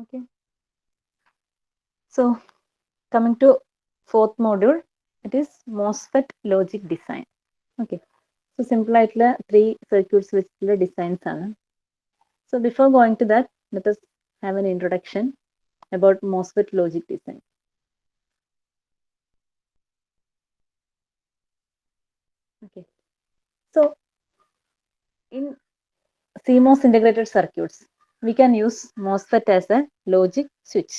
Okay. So coming to fourth module, it is MOSFET logic design. Okay. So simple ആയിട്ടുള്ള 3 circuits വെച്ചിട്ടുള്ള designs ആണ്. So before going to that, let us have an introduction about MOSFET logic design. Okay. So in CMOS integrated circuits, we can use MOSFET as a logic switch.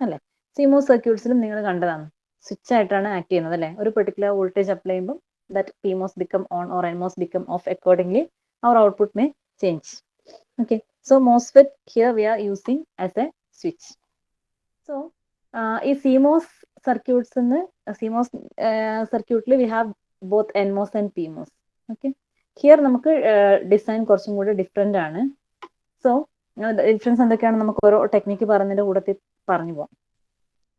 അല്ലേ? CMOS സർക്യൂട്ട്സിലും നിങ്ങൾ കണ്ടതാണ്, switch ആയിട്ടാണ് act ചെയ്യുന്നത് അല്ലേ? ഒരു particular voltage apply ചെയ്യുമ്പോൾ that PMOS become on or NMOS become off accordingly, our output may change. Okay, so MOSFET here we are using as a switch. So ഈ CMOS circuits in CMOS circuitly we have both NMOS and PMOS. Okay, here നമുക്ക് design കുറച്ചും കൂടി different ആണ്. So difference എന്തൊക്കെയാണ് നമുക്ക് ഓരോ technique പറഞ്ഞതിൻ്റെ കൂടത്തിൽ പറഞ്ഞു പോകാം.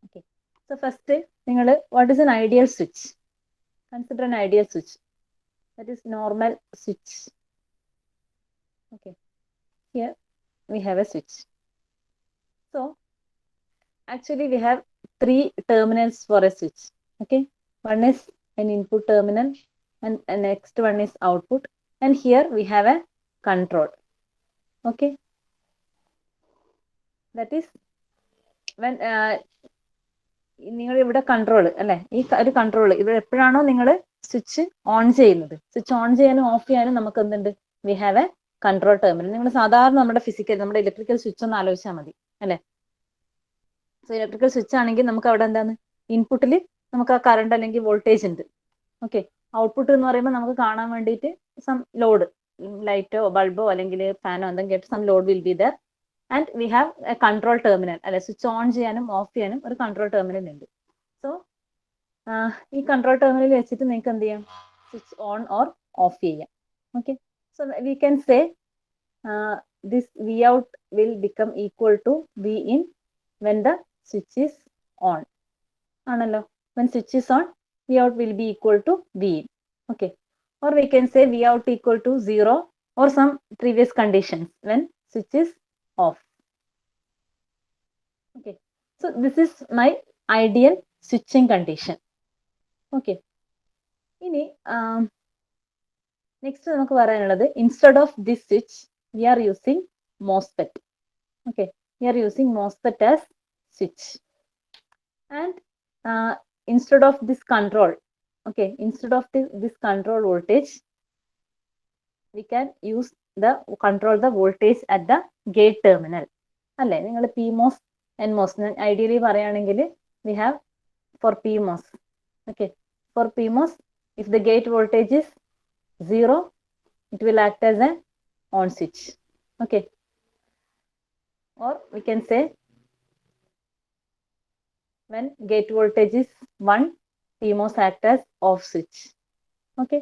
Okay, so first നിങ്ങൾ what is an ideal switch? Consider an ideal switch, that is normal switch. Okay, here we have a switch. So actually we have 3 terminals for a switch. Okay, one is an input terminal and next one is output, and here we have a control. Okay, that is when നിങ്ങൾ ഇവിടെ control അല്ലെ, ഈ ഒരു control ഇവിടെ എപ്പോഴാണോ നിങ്ങൾ switch on ചെയ്യുന്നത്, switch on ചെയ്യാനും ഓഫ് ചെയ്യാനും നമുക്ക് എന്തുണ്ട്, V have a control terminal. നിങ്ങൾ സാധാരണ നമ്മുടെ ഫിസിക്കൽ നമ്മുടെ ഇലക്ട്രിക്കൽ സ്വിച്ച് ഒന്ന് ആലോചിച്ചാൽ മതി അല്ലെ. സോ ഇലക്ട്രിക്കൽ സ്വിച്ച് ആണെങ്കിൽ നമുക്ക് അവിടെ എന്താണ്, ഇൻപുട്ടിൽ നമുക്ക് ആ കറണ്ട് അല്ലെങ്കിൽ വോൾട്ടേജ് ഉണ്ട്. ഓക്കെ, ഔട്ട്പുട്ട് എന്ന് പറയുമ്പോൾ നമുക്ക് കാണാൻ വേണ്ടിയിട്ട് സം ലോഡ്, ലൈറ്റോ ബൾബോ അല്ലെങ്കിൽ ഫാനോ എന്തെങ്കിലും some load will be there, and we have a control terminal അല്ലെ. സ്വിച്ച് ഓൺ ചെയ്യാനും ഓഫ് ചെയ്യാനും ഒരു കൺട്രോൾ ടെർമിനൽ ഉണ്ട്. സോ ഈ കൺട്രോൾ ടെർമിനൽ വെച്ചിട്ട് നിങ്ങൾക്ക് എന്ത് ചെയ്യാം, സ്വിച്ച് ഓൺ ഓർ ഓഫ് ചെയ്യാം. Okay, so we can say this V out will become equal to V in when the switch is on ആണല്ലോ. When switch is on, V out will be equal to V in. Okay, or we can say V out equal to 0 or some previous conditions when switch is off. Okay, so this is my ideal switching condition. Okay, ഇനി next നമുക്ക് പറയാനുള്ളത്, instead of this switch we are using MOSFET. Okay, we are using MOSFET as switch, and instead of this control, okay, instead of this control voltage, we can use the control the voltage at the gate terminal അല്ലേ. നിങ്ങൾ PMOS NMOS ideally പറയുകയാണെങ്കിൽ we have for PMOS. Okay, for PMOS, if the gate voltage is 0, it will act as an on switch. Okay, or we can say when gate voltage is 1, PMOS act as off switch. Okay,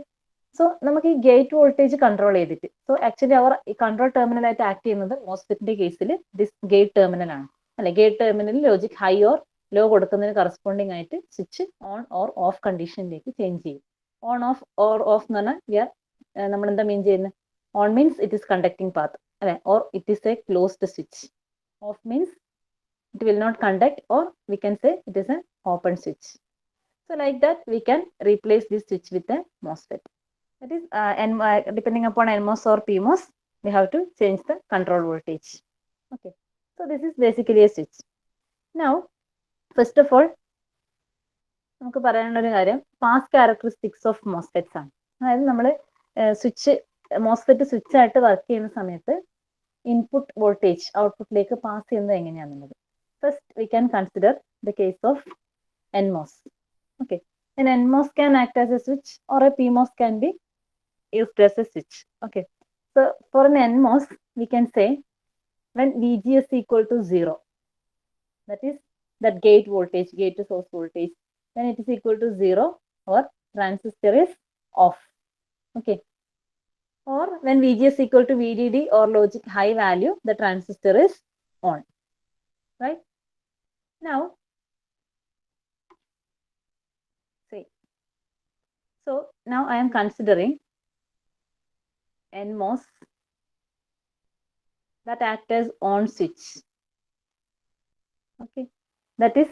so നമുക്ക് ഈ gate voltage control ചെയ്തിട്ട്, so actually അവർ ഈ control terminal ആയിട്ട് act ചെയ്യുന്നത് മോസ്ഫെറ്റിന്റെ കേസിൽ this gate terminal ആണ് അല്ലെ. Gate ടെർമിനലിൽ ലോജിക് ഹൈ ഓർ ലോ കൊടുക്കുന്നതിന് കറസ്പോണ്ടിങ് ആയിട്ട് സ്വിച്ച് ഓൺ ഓർ ഓഫ് കണ്ടീഷനിലേക്ക് ചേഞ്ച് ചെയ്യും. ഓൺ ഓഫ് ഓർ ഓഫ് എന്ന് പറഞ്ഞാൽ വി ആർ നമ്മൾ എന്താ മീൻ ചെയ്യുന്നത്, on means it is conducting path അല്ലെ, or it is a closed switch. Off means it will not conduct, or we can say it is an open switch. So like that we can replace this switch with a MOSFET. That is depending upon NMOS or PMOS, we have to change the control voltage. Okay, so this is basically a switch. Now first of all നമുക്ക് പറയാനുള്ള ഒരു കാര്യം pass characteristics of MOSFETs ആണ്. അതായത് നമ്മൾ switch MOSFET switch ആയിട്ട് work ചെയ്യുന്ന സമയത്ത് ഇൻപുട്ട് വോൾട്ടേജ് ഔട്ട്പുട്ടിലേക്ക് പാസ് ചെയ്യുന്നത് എങ്ങനെയാണെന്നുള്ളത്. First we can consider the case of NMOS. Okay, an NMOS can act as a switch or a PMOS can be used as a switch. Okay, so for an NMOS we can say when VGS equal to 0, that is that gate voltage, gate to source voltage, when it is equal to 0, our transistor is off. Okay, or when VGS equal to VDD or logic high value, the transistor is on. Right, now see, so now I am considering NMOS that act as on switch. Okay, that is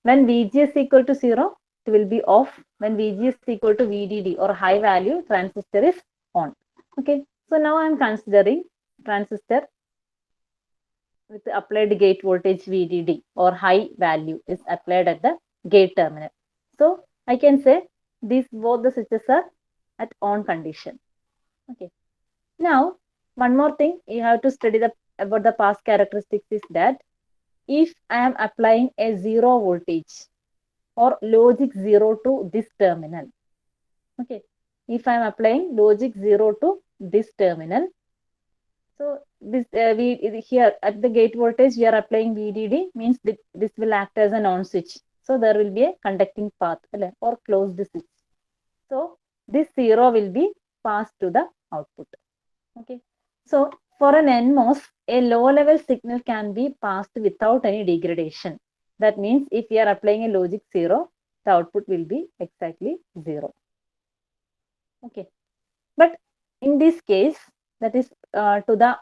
when VGS equal to 0, it will be off. When VGS equal to VDD or high value, transistor is on. Okay, so now I am considering transistor with applied gate voltage VDD or high value is applied at the gate terminal. So I can say these both the switches are at on condition. Okay. Now one more thing you have to study about the pass characteristics is that if I am applying a zero voltage or logic 0 to this terminal. Okay. If I am applying logic 0 to this terminal, so this here at the gate voltage we are applying VDD means this will act as an on switch. So there will be a conducting path or closed switch. So this 0 will be passed to the output. Okay. So for an NMOS, a low level signal can be passed without any degradation. That means if we are applying a logic 0, the output will be exactly 0. Okay. But in this case, that is to the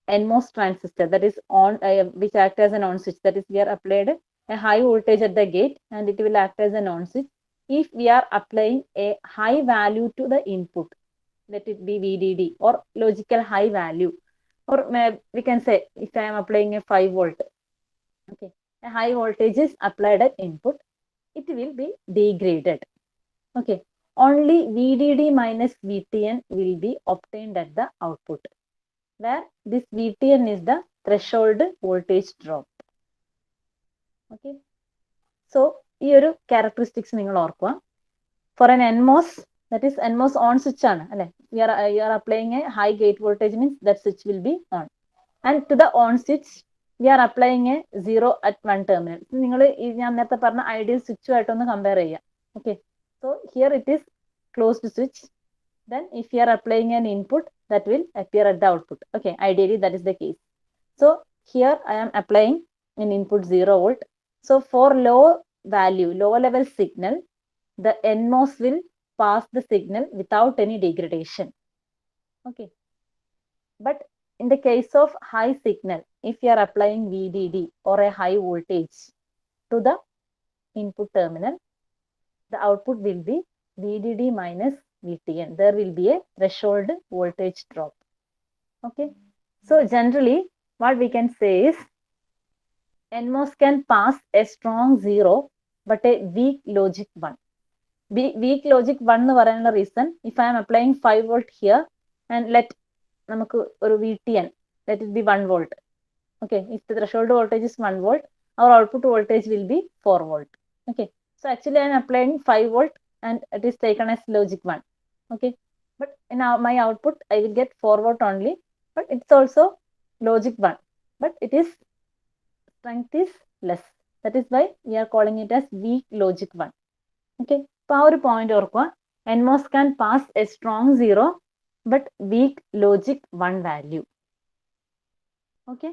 NMOS transistor, that is on, which act as an on switch. That is, we are applied a high voltage at the gate and it will act as an on switch. If we are applying a high value to the input, let it be VDD or logical high value, or we can say if I am applying a 5 volt, okay, a high voltage is applied at input, it will be degraded. Okay, only VDD minus VTN will be obtained at the output, where this VTN is the threshold voltage drop. Okay, so ഈ ഒരു characteristics നിങ്ങൾ ഓർക്കുക. For an NMOS, that is NMOS on switch ആണ് അല്ലെ, you are applying a high gate voltage means that switch will be on, and to the on switch we are applying a 0 at one terminal. നിങ്ങൾ ഞാൻ നേരത്തെ പറഞ്ഞ ideal സ്വിച്ചുമായിട്ടൊന്ന് compare ചെയ്യാം. Okay, so here it is closed switch, then if you are applying an input that will appear at the output. Okay, ideally that is the case. So here I am applying an input 0 volt. So for low value, low level signal, the NMOS will pass the signal without any degradation. Okay, but in the case of high signal, if you are applying VDD or a high voltage to the input terminal, the output will be VDD minus VTN. There will be a threshold voltage drop. Okay, so generally what we can say is NMOS can pass a strong 0 but a weak logic 1. Weak logic 1 എന്ന് പറയാനുള്ള reason, if I am applying 5 volt here and let നമുക്ക് ഒരു VTN, let it be 1 volt. Okay, if the threshold voltage is 1 volt, our output voltage will be 4 volt. Okay, so actually I am applying 5 volt and it is taken as logic 1. Okay, but in my output I will get 4 volt only, but it's also logic 1, but it is strength is less. That is why we are calling it as weak logic 1. Okay, അപ്പോൾ ആ ഒരു point ഓർക്കുക, NMOS can pass a strong 0 but weak logic 1 value. Okay,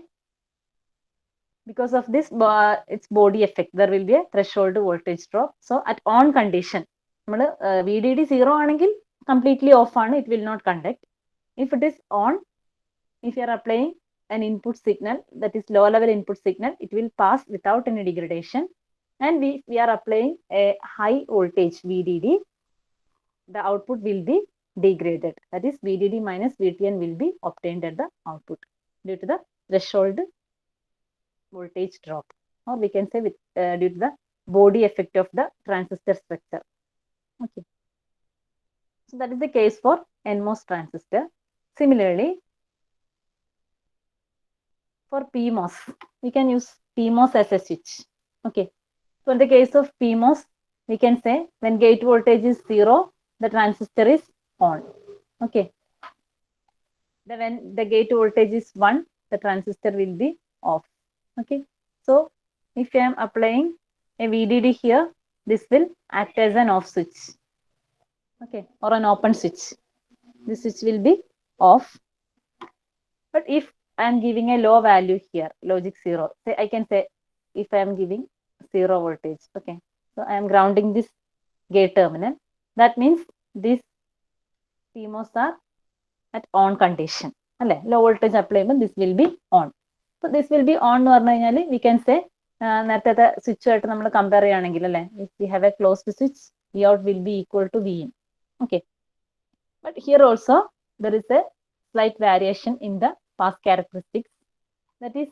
because of this its body effect, there will be a threshold voltage drop. So at on condition, നമ്മൾ VDD 0 ആണെങ്കിൽ completely off ആണ്, it will not conduct. If it is on, if you are applying an input signal, that is low level input signal, it will pass without any degradation. And we are applying a high voltage VDD, the output will be degraded. That is VDD minus VTN will be obtained at the output due to the threshold voltage drop, or we can say with due to the body effect of the transistor structure. Okay, so that is the case for NMOS transistor. Similarly, for PMOS, we can use PMOS as a switch. Okay, so in the case of PMOS, we can say when gate voltage is 0, the transistor is on. Okay, when the gate voltage is 1, the transistor will be off. Okay, so if I am applying a VDD here, this will act as an off switch. Okay, or an open switch. This switch will be off. But if I am giving a low value here, logic 0, say I can say if I am giving 0 voltage. Okay, so I am grounding this gate terminal. That means these PMOS are at on condition. Low voltage apply, this will be on. So this will be on. We can say നേരത്തെ സ്വിച്ചുമായിട്ട് നമ്മൾ compare ചെയ്യുകയാണെങ്കിൽ അല്ലേ, if we have a closed switch, V out will be equal to V in. Okay, but here also there is a slight variation in the path characteristics. That is,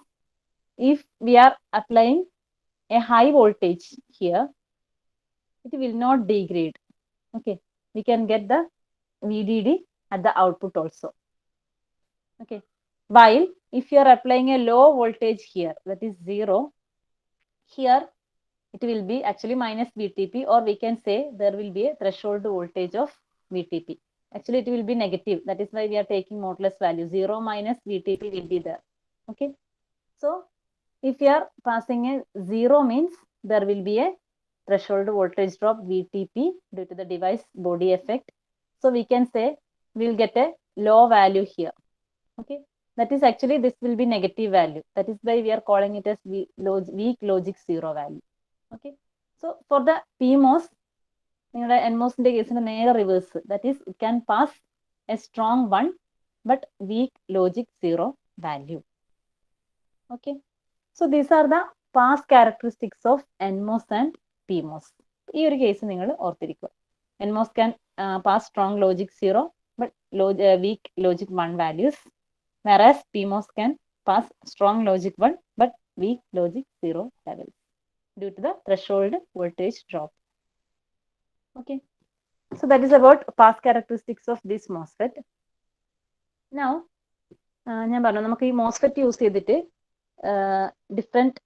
if we are applying a high voltage here, it will not degrade. Okay, we can get the VDD at the output also. Okay, while if you are applying a low voltage here, that is 0, here it will be actually minus VTP, or we can say there will be a threshold voltage of VTP. Actually it will be negative, that is why we are taking modulus value. 0 minus VTP will be there. Okay, so if you are passing a 0 means there will be a threshold voltage drop VTP due to the device body effect. So we can say we will get a low value here. Okay, that is actually this will be negative value. That is why we are calling it as weak logic 0 value. Okay, so for the PMOS, നിങ്ങളുടെ NMOSന്റെ കേസിന് നേരെ reverse, that is it can pass a strong 1 but weak logic 0 value. Okay, so these are the pass characteristics of NMOS and PMOS. ഈ ഒരു case നിങ്ങൾ ഓർത്തിരിക്കുക. NMOS can pass strong logic 0 but weak logic 1 values, whereas PMOS can pass strong logic 1 but weak logic 0 levels due to the threshold voltage drop. Okay, so that is about pass characteristics of this MOSFET. Now ഞാൻ പറഞ്ഞു നമുക്ക് ഈ MOSFET use ചെയ്തിട്ട് different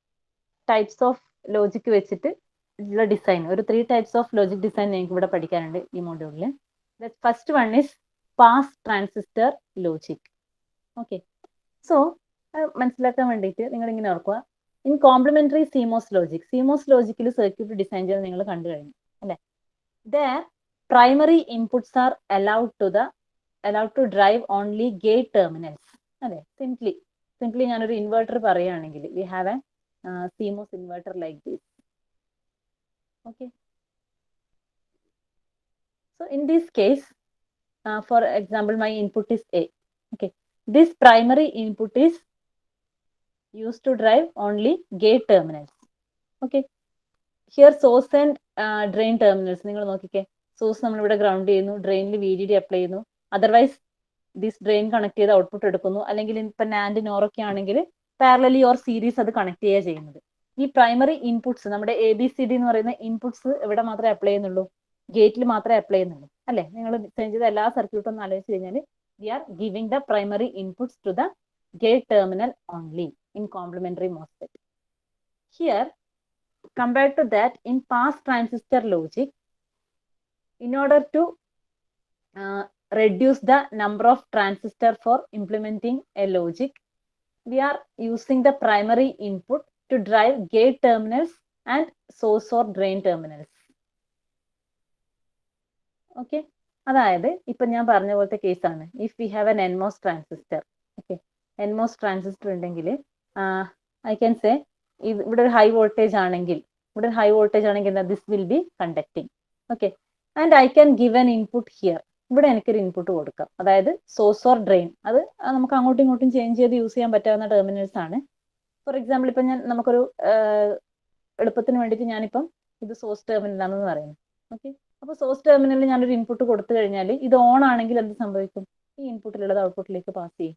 types of logic വെച്ചിട്ട് ഉള്ള design, ഒരു 3 types of logic design നിങ്ങൾക്ക് ഇവിടെ പഠിക്കാനുണ്ട് ഈ മോഡ്യൂളിൽ. First one is pass transistor logic. Okay, so മനസ്സിലാക്കാൻ വേണ്ടിയിട്ട് നിങ്ങൾ ഇങ്ങനെ ഓർക്കുക, in complementary CMOS logic, CMOS ലോജിക്കിൽ സർക്യൂട്ട് ഡിസൈൻ ചെയ്ത് നിങ്ങൾ കണ്ടു കഴിഞ്ഞു അല്ലേ. Their primary inputs are allowed to drive only gate terminals. അതെ, സിംപ്ലി ഞാനൊരു ഇൻവെർട്ടർ പറയുകയാണെങ്കിൽ we have a CMOS inverter like this. Okay, so in this case, for example, my input is A. Okay, this primary input is used to drive only gate terminals. Okay, here source and drain terminals നിങ്ങൾ നോക്കിക്കേ. Source നമ്മളിവിടെ ground ചെയ്യുന്നു, ഡ്രെയിനിൽ VDD apply ചെയ്യുന്നു, otherwise this drain connect ചെയ്ത് output എടുക്കുന്നു, അല്ലെങ്കിൽ ഇപ്പം നാൻഡ് നോറൊക്കെ ആണെങ്കിൽ പാരലലി ഓർ സീരീസ് അത് കണക്ട് ചെയ്യുക ചെയ്യുന്നത്. ഈ പ്രൈമറി ഇൻപുട്സ് നമ്മുടെ ABCD എന്ന് പറയുന്ന ഇൻപുട്സ് എവിടെ മാത്രമേ അപ്ലൈ ചെയ്യുന്നുള്ളൂ? ഗേറ്റിൽ മാത്രമേ അപ്ലൈ ചെയ്യുന്നുള്ളൂ അല്ലേ. നിങ്ങൾ ഡിസൈൻ ചെയ്ത എല്ലാ സർക്യൂട്ടും ഒന്ന് ആലോചിച്ച് കഴിഞ്ഞാൽ we are giving the primary inputs to the gate terminal only in complementary MOSFET. Here compared to that, in pass transistor logic, in order to reduce the number of transistor for implementing a logic, we are using the primary input to drive gate terminals and source or drain terminals. Okay, അതായത് ഇപ്പൊ ഞാൻ പറഞ്ഞ പോലത്തെ കേസാണ്. If we have an NMOS transistor, okay, NMOS transistor ഉണ്ടെങ്കിൽ I can say ഇവിടെ ഒരു high voltage ആണെങ്കിൽ this will B conducting. Okay, and I can give N input here. ഇവിടെ എനിക്കൊരു ഇൻപുട്ട് കൊടുക്കാം, അതായത് സോഴ്സ് ഓർ ഡ്രെയിൻ. അത് നമുക്ക് അങ്ങോട്ടും ഇങ്ങോട്ടും ചേഞ്ച് ചെയ്ത് യൂസ് ചെയ്യാൻ പറ്റാവുന്ന ടെർമിനൽസ് ആണ്. ഫോർ എക്സാമ്പിൾ ഇപ്പം നമുക്കൊരു എളുപ്പത്തിന് വേണ്ടിയിട്ട് ഞാനിപ്പം ഇത് സോഴ്സ് ടെർമിനലാണെന്ന് പറയുന്നു. ഓക്കെ, അപ്പോൾ സോഴ്സ് ടെർമിനലിൽ ഞാനൊരു ഇൻപുട്ട് കൊടുത്തു കഴിഞ്ഞാൽ ഇത് ഓൺ ആണെങ്കിൽ എന്ത് സംഭവിക്കും? ഈ ഇൻപുട്ടിലുള്ളത് ഔട്ട്പുട്ടിലേക്ക് പാസ് ചെയ്യും.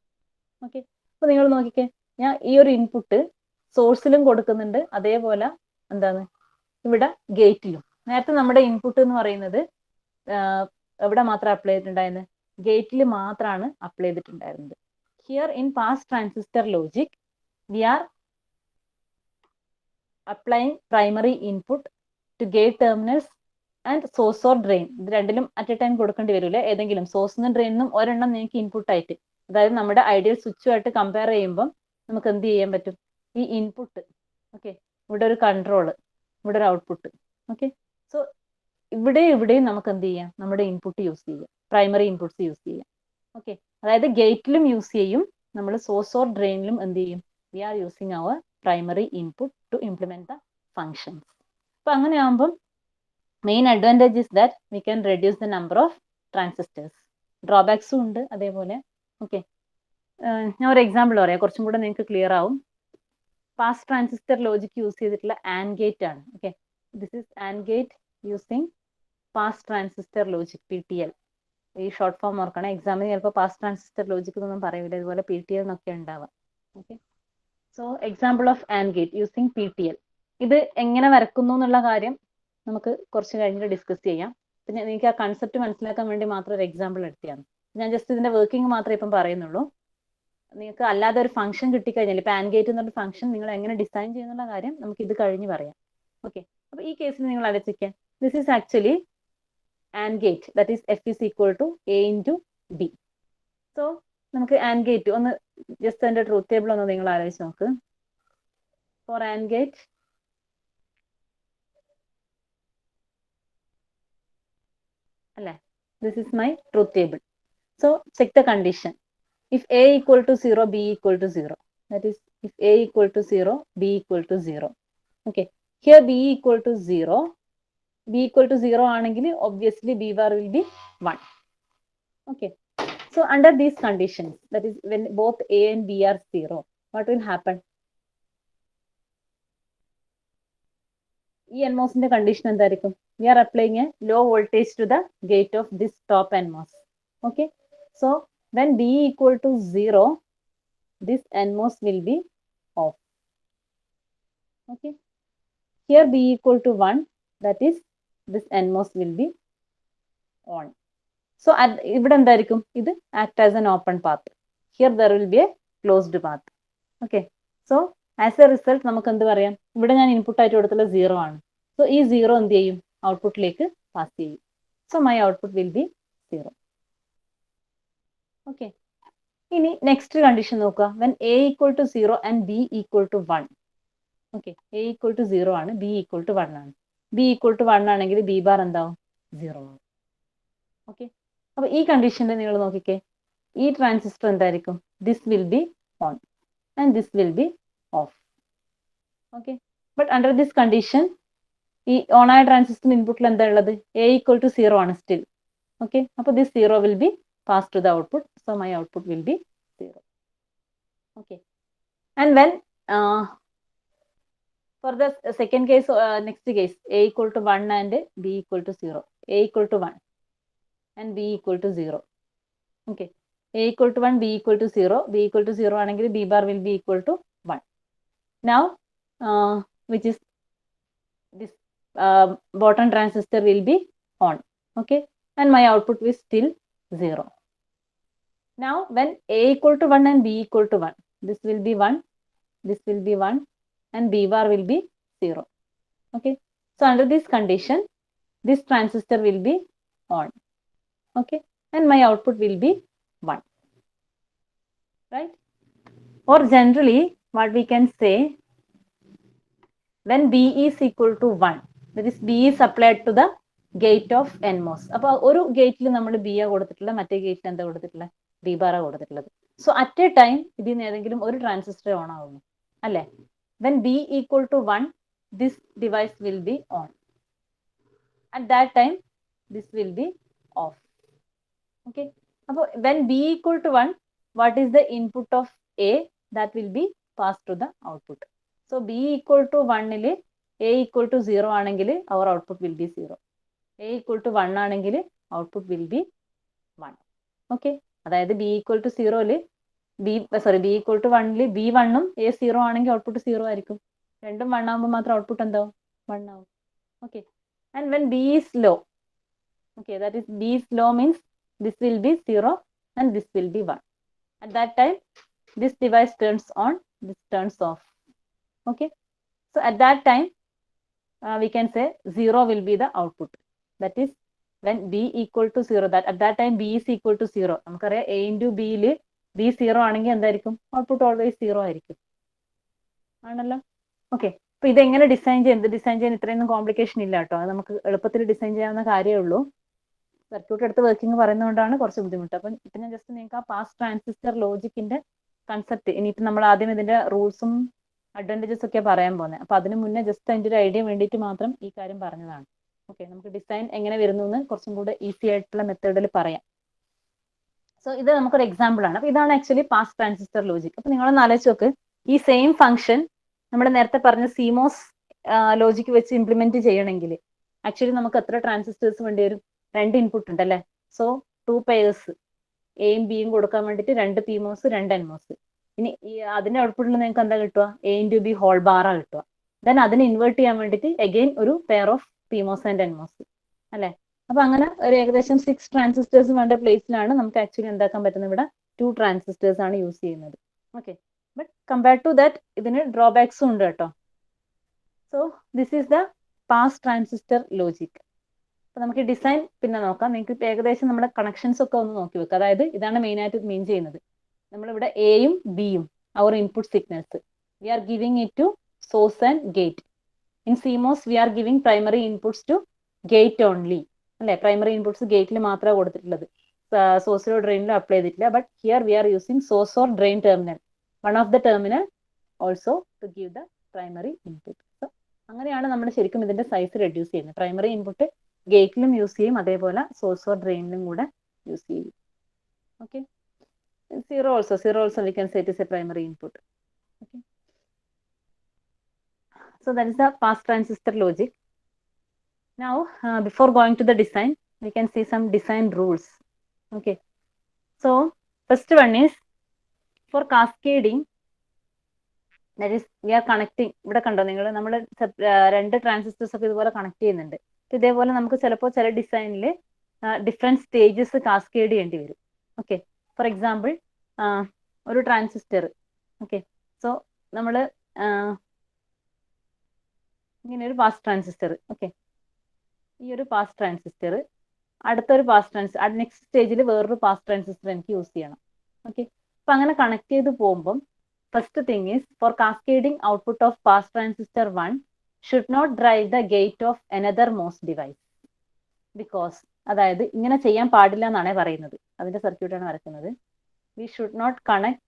ഓക്കെ, അപ്പോൾ നിങ്ങൾ നോക്കിക്കേ, ഞാൻ ഈ ഒരു ഇൻപുട്ട് സോഴ്സിലും കൊടുക്കുന്നുണ്ട്, അതേപോലെ എന്താണ് ഇവിടെ ഗേറ്റിലും. നേരത്തെ നമ്മുടെ ഇൻപുട്ട് എന്ന് പറയുന്നത് എവിടെ മാത്രം അപ്ലൈ ചെയ്തിട്ടുണ്ടായിരുന്നത്? ഗേറ്റിൽ മാത്രമാണ് അപ്ലൈ ചെയ്തിട്ടുണ്ടായിരുന്നത്. Here in pass transistor logic we are applying primary input to gate terminals and source or drain. ഇത് രണ്ടിലും അറ്റ് എ ടൈം കൊടുക്കേണ്ടി വരില്ലേ? ഏതെങ്കിലും സോഴ്സിനും ഡ്രെയിനിനും ഒരെണ്ണം നിങ്ങൾക്ക് ഇൻപുട്ട് ആയിട്ട്, അതായത് നമ്മുടെ ഐഡിയൽ സ്വിച്ചുമായിട്ട് കമ്പയർ ചെയ്യുമ്പോൾ നമുക്ക് എന്ത് ചെയ്യാൻ പറ്റും? ഈ ഇൻപുട്ട്, ഓക്കെ, ഇവിടെ ഒരു കൺട്രോള്, ഇവിടെ ഒരു ഔട്ട്പുട്ട്. ഓക്കെ, സോ ഇവിടെയും നമുക്ക് എന്ത് ചെയ്യാം? നമ്മുടെ ഇൻപുട്ട് യൂസ് ചെയ്യാം, പ്രൈമറി ഇൻപുട്സ് യൂസ് ചെയ്യാം. ഓക്കെ, അതായത് ഗേറ്റിലും യൂസ് ചെയ്യും, നമ്മൾ സോഴ്സ് ഓർ ഡ്രെയിനിലും എന്ത് ചെയ്യും? We are using our primary input to implement the functions. അപ്പൊ അങ്ങനെ ആകുമ്പം main advantage is that we can reduce the number of transistors. ഡ്രോബാക്സും ഉണ്ട് അതേപോലെ. ഓക്കെ, ഞാൻ ഒരു എക്സാമ്പിൾ പറയാം, കുറച്ചും കൂടെ നിങ്ങൾക്ക് ക്ലിയർ ആവും. പാസ് ട്രാൻസിസ്റ്റർ ലോജിക് യൂസ് ചെയ്തിട്ടുള്ള ആൻഡ് ഗേറ്റ് ആണ്. Okay, this is and gate using pass transistor logic, PTL. ഈ ഷോർട്ട് ഫോം ഓർക്കണം. എക്സാമിന് ചിലപ്പോൾ പാസ് ട്രാൻസിസ്റ്റർ ലോജിക് എന്നൊന്നും പറയില്ല, ഇതുപോലെ PTL എന്നൊക്കെ ഉണ്ടാവാം. Okay, so example of and gate using PTL. ഇത് എങ്ങനെ വരക്കുന്നു എന്നുള്ള കാര്യം നമുക്ക് കുറച്ച് കഴിഞ്ഞിട്ട് ഡിസ്കസ് ചെയ്യാം. പിന്നെ നിങ്ങൾക്ക് ആ കൺസെപ്റ്റ് മനസ്സിലാക്കാൻ വേണ്ടി മാത്രം ഒരു എക്സാമ്പിൾ എടുത്തതാണ്. ഞാൻ ജസ്റ്റ് ഇതിന്റെ വർക്കിംഗ് മാത്രമേ ഇപ്പം പറയുന്നുള്ളൂ. നിങ്ങൾക്ക് അല്ലാതെ ഒരു ഫംഗ്ഷൻ കിട്ടിക്കഴിഞ്ഞാൽ, ഇപ്പൊ ആൻഡ് ഗേറ്റ് എന്നൊരു ഫംഗ്ഷൻ നിങ്ങൾ എങ്ങനെ ഡിസൈൻ ചെയ്യുന്നുള്ള കാര്യം നമുക്ക് ഇത് കഴിഞ്ഞ് പറയാം. ഓക്കെ, അപ്പൊ ഈ കേസിൽ നിങ്ങൾ ആലോചിക്കുക, this is actually and gate, that is F is equal to A into B. So നമുക്ക് ആൻഡ് ഗേറ്റ് ഒന്ന് ജസ്റ്റ് അതിന്റെ ട്രൂത്ത് ടേബിൾ ഒന്ന് നിങ്ങൾ ആലോചിച്ച് നോക്ക്. ഫോർ ആൻഡ് ഗേറ്റ്, അല്ലേ, this is my truth table. So check the condition. If A equal to 0, B equal to 0. That is, if A equal to 0, B equal to 0. Okay, here B equal to 0. B equal to 0 ആണെങ്കിൽ obviously B bar will be 1. Okay, so under these conditions, that is when both A and B are 0, what will happen? ഈ NMOSന്റെ condition എന്തായിരിക്കും? We are applying a low voltage to the gate of this top NMOS. Okay, so when B equal to 0, this NMOS will be off. Okay, here B equal to 1, that is this NMOS will be on. So ഇവിടെ എന്തായിരിക്കും? ഇത് act as an open path. Here there will be a closed path. Okay, so as a result നമുക്ക് എന്ത് പറയാം? ഇവിടെ ഞാൻ input ആയിട്ട് കൊടുത്തുള്ള 0 ആണ്. സോ ഈ 0 എന്ത് ചെയ്യും? ഔട്ട്പുട്ടിലേക്ക് പാസ് ചെയ്യും. So my output will be 0. Okay, ഇനി നെക്സ്റ്റ് കണ്ടീഷൻ നോക്കുക. When A equal to 0 and B equal to 1. Okay, A equal to 0 ആണ്, B equal to 1 ആണ്. B equal to 1 ആണെങ്കിൽ B bar എന്താവും? 0 ആവും. ഓക്കെ, അപ്പൊ ഈ കണ്ടീഷനിൽ നിങ്ങൾ നോക്കിക്കേ, ഈ ട്രാൻസിസ്റ്റർ എന്തായിരിക്കും? This will be on and this will be off. Okay, but under this condition ഈ ഓൺ ആയ ട്രാൻസിസ്റ്റർ ഇൻപുട്ടിൽ എന്താ ഉള്ളത്? A equal to 0 ആണ് സ്റ്റിൽ. ഓക്കെ, അപ്പൊ this 0 will be pass to the output. So my output will be 0. Okay, and when for the second case, next case, A equal to 1 and B equal to 0. A equal to 1 and B equal to 0. Okay, A equal to 1, B equal to 0. B equal to 0 ആണെങ്കിൽ B bar will be equal to 1. Now, which is this bottom transistor will be on. Okay, and my output is still 0. Now, when A equal to 1 and B equal to 1, this will be 1, this will be 1, and B bar will be 0. Okay, so under this condition, this transistor will be on. Okay, and my output will be 1. Right? Or generally, what we can say, when B is equal to 1, that is B is applied to the gate of NMOS. അപ്പോൾ ഒരു ഗേറ്റിൽ നമ്മൾ B ആ കൊടുത്തിട്ടുള്ള, മറ്റേ ഗേറ്റിൽ എന്താ കൊടുത്തിട്ടുള്ള? B bar ആ കൊടുത്തിട്ടുള്ളത്. സോ അറ്റ് എ ടൈം ഇതിൽ നിന്ന് ഏതെങ്കിലും ഒരു ട്രാൻസിസ്റ്റർ ഓൺ ആവുന്നു, അല്ലേ? When B equal to 1, this device will be on. At that time, this will be off. Okay, so when B equal to 1, what is the input of A? That will be passed to the output. So B equal to 1 il A equal to 0 ആണെങ്കിൽ our output will be 0. A equal to 1 ആണെങ്കിൽ output will be 1. Okay, അതായത് B equal to 0 ൽ B equal to 1 ൽ B1 ഉം A 0 ആണെങ്കിൽ output 0 ആയിരിക്കും. രണ്ടും 1 ആകുമ്പോൾ മാത്രം ഔട്ട്പുട്ട് എന്താവും? 1 ആവും. Okay, and when B is low, okay, that is B is low means this will be 0 and this will be 1. At that time, this device turns on, this turns off. Okay, so at that time, we can say 0 will be the output. That is when B equal to 0, that at that time B is equal to 0. നമുക്കറിയാം A into B ൽ B 0 ആണെങ്കിൽ എന്തായിരിക്കും? Output always 0 ആയിരിക്കും, ആണല്ലോ. Okay, അപ്പൊ ഇതെങ്ങനെ design ചെയ്യാൻ ഇത്രയൊന്നും കോംപ്ലിക്കേഷൻ ഇല്ല കേട്ടോ. അത് നമുക്ക് എളുപ്പത്തിൽ ഡിസൈൻ ചെയ്യാവുന്ന കാര്യമേ ഉള്ളൂ. സർക്യൂട്ട് എടുത്ത് വർക്കിംഗ് പറയുന്നതുകൊണ്ടാണ് കുറച്ച് ബുദ്ധിമുട്ട്. അപ്പം ഇപ്പം ഞാൻ ജസ്റ്റ് നിങ്ങൾക്ക് ആ പാസ് ട്രാൻസിസ്റ്റർ ലോജിക്കിന്റെ കൺസെപ്റ്റ്, ഇനിയിപ്പം നമ്മൾ ആദ്യം ഇതിന്റെ റൂൾസും അഡ്വാൻറ്റേജസ് ഒക്കെ പറയാൻ പോകുന്നത്. അപ്പൊ അതിന് മുന്നേ ജസ്റ്റ് അതിന്റെ ഒരു ഐഡിയ വേണ്ടിയിട്ട് മാത്രം ഈ കാര്യം പറഞ്ഞതാണ്. ഓക്കെ, നമുക്ക് ഡിസൈൻ എങ്ങനെ വരുന്നു എന്ന് കുറച്ചും കൂടെ ഈസി ആയിട്ടുള്ള മെത്തേഡിൽ പറയാം. സോ ഇത് നമുക്കൊരു എക്സാമ്പിൾ ആണ്. അപ്പൊ ഇതാണ് ആക്ച്വലി പാസ് ട്രാൻസിസ്റ്റർ ലോജിക്. അപ്പൊ നിങ്ങളൊന്ന് ആലോചിച്ച് നോക്ക്, ഈ സെയിം ഫംഗ്ഷൻ നമ്മൾ നേരത്തെ പറഞ്ഞ CMOS ലോജിക്ക് വെച്ച് ഇംപ്ലിമെന്റ് ചെയ്യണമെങ്കിൽ ആക്ച്വലി നമുക്ക് എത്ര ട്രാൻസിസ്റ്റേഴ്സ് വേണ്ടി വരും? 2 ഇൻപുട്ട് ഉണ്ട് അല്ലേ? സോ 2 പെയർസ് എയും ബിയും കൊടുക്കാൻ വേണ്ടിയിട്ട് 2 PMOS 2 NMOS. ഇനി അതിന്റെ ഔട്ട്പുട്ടിൽ നിങ്ങൾക്ക് എന്താ കിട്ടുക? A*B ഹോൾ ബാറാ കിട്ടുക. ദെൻ അതിനെ ഇൻവേർട്ട് ചെയ്യാൻ വേണ്ടിയിട്ട് അഗെയിൻ ഒരു pair of PMOS and NMOS അല്ലെ? അപ്പൊ അങ്ങനെ ഒരു ഏകദേശം 6 ട്രാൻസിസ്റ്റേഴ്സ് വേണ്ട പ്ലേസിലാണ് നമുക്ക് ആക്ച്വലി എന്താക്കാൻ പറ്റുന്നത്? ഇവിടെ 2 ട്രാൻസിസ്റ്റേഴ്സ് ആണ് യൂസ് ചെയ്യുന്നത്. Okay, but compared to that ഇതിന് ഡ്രോബാക്സും ഉണ്ട് കേട്ടോ. So this is the pass transistor logic. അപ്പൊ നമുക്ക് ഡിസൈൻ പിന്നെ നോക്കാം. നിങ്ങൾക്ക് ഏകദേശം നമ്മുടെ കണക്ഷൻസ് ഒക്കെ ഒന്ന് നോക്കി വെക്കുക. അതായത് ഇതാണ് മെയിൻ ആയിട്ട് മീൻ ചെയ്യുന്നത്. നമ്മളിവിടെ എയും ബിയും our input signals we are giving it to source and gate. In CMOS we are giving primary inputs to gate only അല്ലെ? പ്രൈമറി ഇൻപുട്സ് ഗേറ്റിൽ മാത്രമേ കൊടുത്തിട്ടുള്ളത്, സോഴ്സിലോ ഡ്രെയിനിലോ അപ്ലൈ ചെയ്തിട്ടില്ല. But here we are using source or drain terminal, one of the terminal also to give the primary input. So അങ്ങനെയാണ് നമ്മൾ ശരിക്കും ഇതിന്റെ സൈസ് റെഡ്യൂസ് ചെയ്യുന്നത്. പ്രൈമറി ഇൻപുട്ട് ഗേറ്റിലും യൂസ് ചെയ്യും, അതേപോലെ സോഴ്സ് ഓർ ഡ്രെയിനിലും കൂടെ യൂസ് ചെയ്യും. Okay, zero also we can say it is a primary input. Okay, so that is the pass transistor logic. Now before going to the design, we can see some design rules. Okay, so first one is for cascading, that is we are connecting. ഇവിടെ കണ്ടോ നിങ്ങൾ, നമ്മൾ 2 transistors ഒക്കെ ഇതുപോലെ connect ചെയ്യുന്നുണ്ട്. ഇതേപോലെ നമുക്ക് ചിലപ്പോൾ ചില ഡിസൈനിൽ ഡിഫറെന്റ് സ്റ്റേജസ് കാസ്കേഡ് ചെയ്യേണ്ടി വരും. ഓക്കെ, ഫോർ എക്സാമ്പിൾ ഒരു ട്രാൻസിസ്റ്റർ. ഓക്കെ, സോ നമ്മൾ ഇങ്ങനെ ഒരു പാസ് ട്രാൻസിസ്റ്റർ. ഓക്കെ, ഈ ഒരു പാസ് ട്രാൻസിസ്റ്റർ അടുത്തൊരു പാസ് ട്രാൻസിസ്റ്റർ, നെക്സ്റ്റ് സ്റ്റേജിൽ വേറൊരു പാസ് ട്രാൻസിസ്റ്റർ എനിക്ക് യൂസ് ചെയ്യണം. ഓക്കെ, അപ്പൊ അങ്ങനെ കണക്ട് ചെയ്ത് പോകുമ്പം first thing is for cascading output of pass transistor 1 should not drive the gate of another MOS device. Because അതായത് ഇങ്ങനെ ചെയ്യാൻ പാടില്ല എന്നാണ് പറയുന്നത്. അതിന്റെ സർക്യൂട്ടാണ് വരയ്ക്കുന്നത്. We should not connect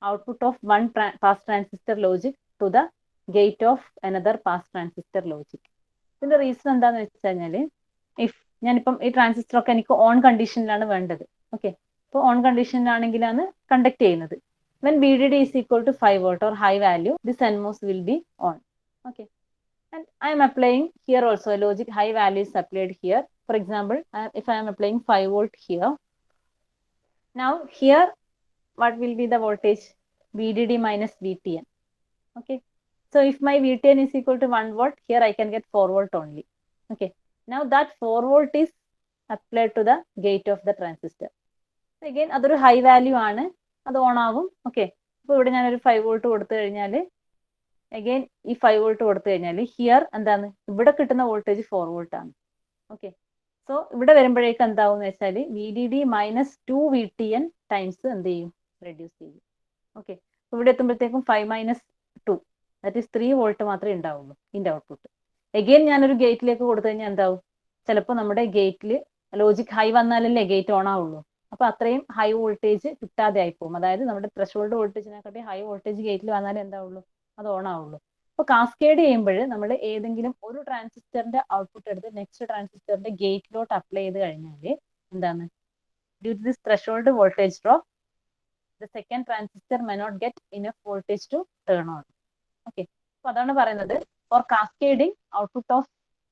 output of one pass transistor logic to the gate of another pass transistor logic. ഇതിന്റെ റീസൺ എന്താന്ന് വെച്ച് കഴിഞ്ഞാല്, ഇഫ് ഞാനിപ്പം ഈ ട്രാൻസിസ്റ്റർ ഒക്കെ എനിക്ക് ഓൺ കണ്ടീഷനിലാണ് വേണ്ടത്. ഓക്കെ, അപ്പോൾ ഓൺ കണ്ടീഷനിലാണെങ്കിലാണ് കണ്ടക്ട് ചെയ്യുന്നത്. when VDD is equal to 5 volt or high value, this NMOS will be on. Okay, and I am applying here also a logic high value is applied here. For example, if I am applying 5 volt here, now here what will be the voltage? VDD minus VTN. Okay, so if my VTN is equal to 1 volt, here I can get 4 volt only. Okay, now that 4 volt is applied to the gate of the transistor. Again അതൊരു high value ആണ്, അത് on ആവും. Okay, അപ്പോൾ ഇവിടെ ഞാനൊരു 5 volt കൊടുത്തു കഴിഞ്ഞാൽ again ഈ 5 വോൾട്ട് കൊടുത്തു കഴിഞ്ഞാൽ ഹിയർ എന്താണ് ഇവിടെ കിട്ടുന്ന വോൾട്ടേജ് 4 വോൾട്ട് ആണ്. ഓക്കെ, സോ ഇവിടെ വരുമ്പോഴേക്ക് എന്താവും എന്ന് വെച്ചാൽ VDD മൈനസ് 2 VTN ടൈംസ് എന്ത് ചെയ്യും? റെഡ്യൂസ് ചെയ്യും. ഓക്കെ, ഇവിടെ എത്തുമ്പോഴത്തേക്കും 5 മൈനസ് 2 ദാറ്റ് ഈസ് 3 വോൾട്ട് മാത്രമേ ഉണ്ടാവുള്ളൂ ഇതിന്റെ ഔട്ട്പുട്ട്. അഗെയിൻ ഞാനൊരു ഗേറ്റിലേക്ക് കൊടുത്തു കഴിഞ്ഞാൽ എന്താവും? ചിലപ്പോൾ നമ്മുടെ ഗേറ്റിൽ ലോജിക് ഹൈ വന്നാലല്ലേ ഗേറ്റ് ഓൺ ആവുള്ളൂ. അപ്പൊ അത്രയും ഹൈ വോൾട്ടേജ് കിട്ടാതെ ആയിപ്പോകും. അതായത് നമ്മുടെ ത്രഷോൾഡ് വോൾട്ടേജിനെക്കാട്ടി ഹൈ വോൾട്ടേജ് ഗേറ്റിൽ വന്നാലേ എന്താവുള്ളൂ? അത് ഓൺ ആവുള്ളൂ. അപ്പൊ കാസ്കേഡ് ചെയ്യുമ്പോൾ നമ്മൾ ഏതെങ്കിലും ഒരു ട്രാൻസിസ്റ്ററിന്റെ ഔട്ട്പുട്ട് എടുത്ത് നെക്സ്റ്റ് ട്രാൻസിസ്റ്ററിന്റെ ഗേറ്റിലോട്ട് അപ്ലൈ ചെയ്ത് കഴിഞ്ഞാൽ എന്താണ്? Due to this threshold voltage drop, the second transistor may not get enough voltage to turn on. Okay, so അതാണ് പറയുന്നത് for cascading output of